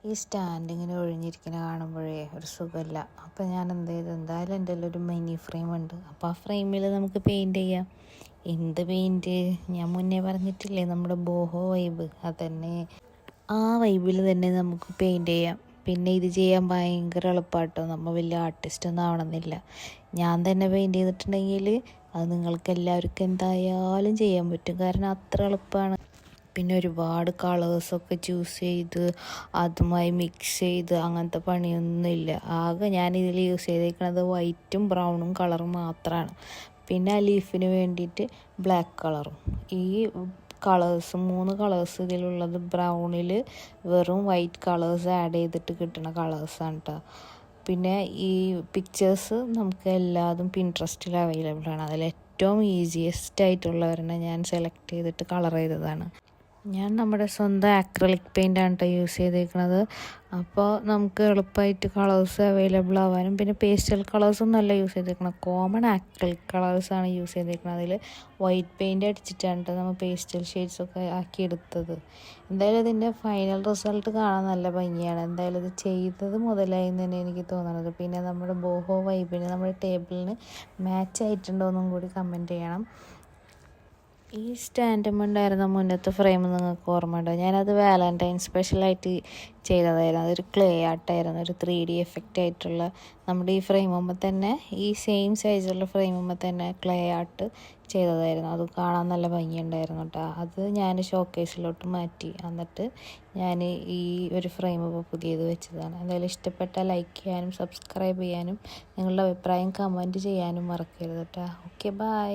ഈ സ്റ്റാൻഡ് ഇങ്ങനെ ഒഴിഞ്ഞിരിക്കുന്ന കാണുമ്പോഴേ ഒരു സുഖമില്ല. അപ്പോൾ ഞാൻ എന്ത് ചെയ്തു, എന്തായാലും എൻ്റെ ഒരു മിനി ഫ്രെയിം ഉണ്ട്. അപ്പോൾ ആ ഫ്രെയിമിൽ നമുക്ക് പെയിൻറ്റ് ചെയ്യാം. എന്ത് പെയിൻറ്റ്? ഞാൻ മുന്നേ പറഞ്ഞിട്ടില്ലേ, നമ്മുടെ ബോഹോ വൈബ്, അതന്നെ ആ വൈബിൽ തന്നെ നമുക്ക് പെയിൻറ്റ് ചെയ്യാം. പിന്നെ ഇത് ചെയ്യാൻ ഭയങ്കര എളുപ്പമാട്ടോ. നമ്മൾ വലിയ ആർട്ടിസ്റ്റൊന്നും ആവണമെന്നില്ല. ഞാൻ തന്നെ പെയിൻറ്റ് ചെയ്തിട്ടുണ്ടെങ്കിൽ അത് നിങ്ങൾക്ക് എല്ലാവർക്കും എന്തായാലും ചെയ്യാൻ പറ്റും. കാരണം അത്ര എളുപ്പമാണ്. പിന്നെ ഒരുപാട് കളേഴ്സൊക്കെ ചൂസ് ചെയ്ത് അതുമായി മിക്സ് ചെയ്ത് അങ്ങനത്തെ പണിയൊന്നുമില്ല. ആകെ ഞാനിതിൽ യൂസ് ചെയ്തേക്കുന്നത് വൈറ്റും ബ്രൗണും കളറും മാത്രമാണ്. പിന്നെ ആ ലീഫിന് വേണ്ടിയിട്ട് ബ്ലാക്ക് കളറും. ഈ കളേഴ്സ് 3 കളേഴ്സ് ഇതിലുള്ളത് ബ്രൗണിൽ വെറും വൈറ്റ് കളേഴ്സ് ആഡ് ചെയ്തിട്ട് കിട്ടുന്ന കളേഴ്സാണ് കേട്ടോ. പിന്നെ ഈ പിക്ചേഴ്സ് നമുക്ക് എല്ലാതും പിൻട്രസ്റ്റിൽ അവൈലബിൾ ആണ്. അതിൽ ഏറ്റവും ഈസിയസ്റ്റ് ആയിട്ടുള്ളവരെന്നെ ഞാൻ സെലക്ട് ചെയ്തിട്ട് കളർ ചെയ്തതാണ്. ഞാൻ നമ്മുടെ സ്വന്തം ആക്രിലിക് പെയിൻ്റാണ് കേട്ടോ യൂസ് ചെയ്തേക്കുന്നത്. അപ്പോൾ നമുക്ക് എളുപ്പമായിട്ട് കളേഴ്സ് അവൈലബിൾ ആവാനും, പിന്നെ പേസ്റ്റൽ കളേഴ്സൊന്നും അല്ല യൂസ് ചെയ്തേക്കുന്നത്, കോമൺ ആക്രിലിക് കളേഴ്സാണ് യൂസ് ചെയ്തേക്കുന്നത്. അതിൽ വൈറ്റ് പെയിൻ്റ് അടിച്ചിട്ടാണ് കേട്ടോ നമ്മൾ പേസ്റ്റൽ ഷെയ്ഡ്സൊക്കെ ആക്കിയെടുത്തത്. എന്തായാലും ഇതിൻ്റെ ഫൈനൽ റിസൾട്ട് കാണാൻ നല്ല ഭംഗിയാണ്. എന്തായാലും ഇത് ചെയ്തത് മുതലായി എന്ന് തന്നെ എനിക്ക് തോന്നുന്നത്. പിന്നെ നമ്മുടെ ബോഹോ വൈബിന് നമ്മുടെ ടേബിളിന് മാച്ച് ആയിട്ടുണ്ടോ എന്നും കൂടി കമൻറ്റ് ചെയ്യണം. ഈ സ്റ്റാൻഡുമുണ്ടായിരുന്ന മുന്നത്തെ ഫ്രെയിം നിങ്ങൾക്ക് ഓർമ്മയുണ്ടോ? ഞാനത് വാലൻറ്റൈൻ സ്പെഷ്യലായിട്ട് ചെയ്തതായിരുന്നു. അതൊരു ക്ലേ ആർട്ടായിരുന്നു, ഒരു 3D എഫക്റ്റ് ആയിട്ടുള്ള. നമ്മുടെ ഈ ഫ്രെയിമുമ്പോൾ തന്നെ, ഈ സെയിം സൈസുള്ള ഫ്രെയിമുമ്പോൾ തന്നെ ക്ലേ ആർട്ട് ചെയ്തതായിരുന്നു. അത് കാണാൻ നല്ല ഭംഗിയുണ്ടായിരുന്നു കേട്ടോ. അത് ഞാൻ ഷോക്കേസിലോട്ട് മാറ്റി. എന്നിട്ട് ഞാൻ ഈ ഒരു ഫ്രെയിം ഇപ്പോൾ പുതിയത് വെച്ചതാണ്. എന്തായാലും ഇഷ്ടപ്പെട്ടാൽ ലൈക്ക് ചെയ്യാനും സബ്സ്ക്രൈബ് ചെയ്യാനും നിങ്ങളുടെ അഭിപ്രായം കമൻറ്റ് ചെയ്യാനും മറക്കരുത് കേട്ടോ. Okay, by.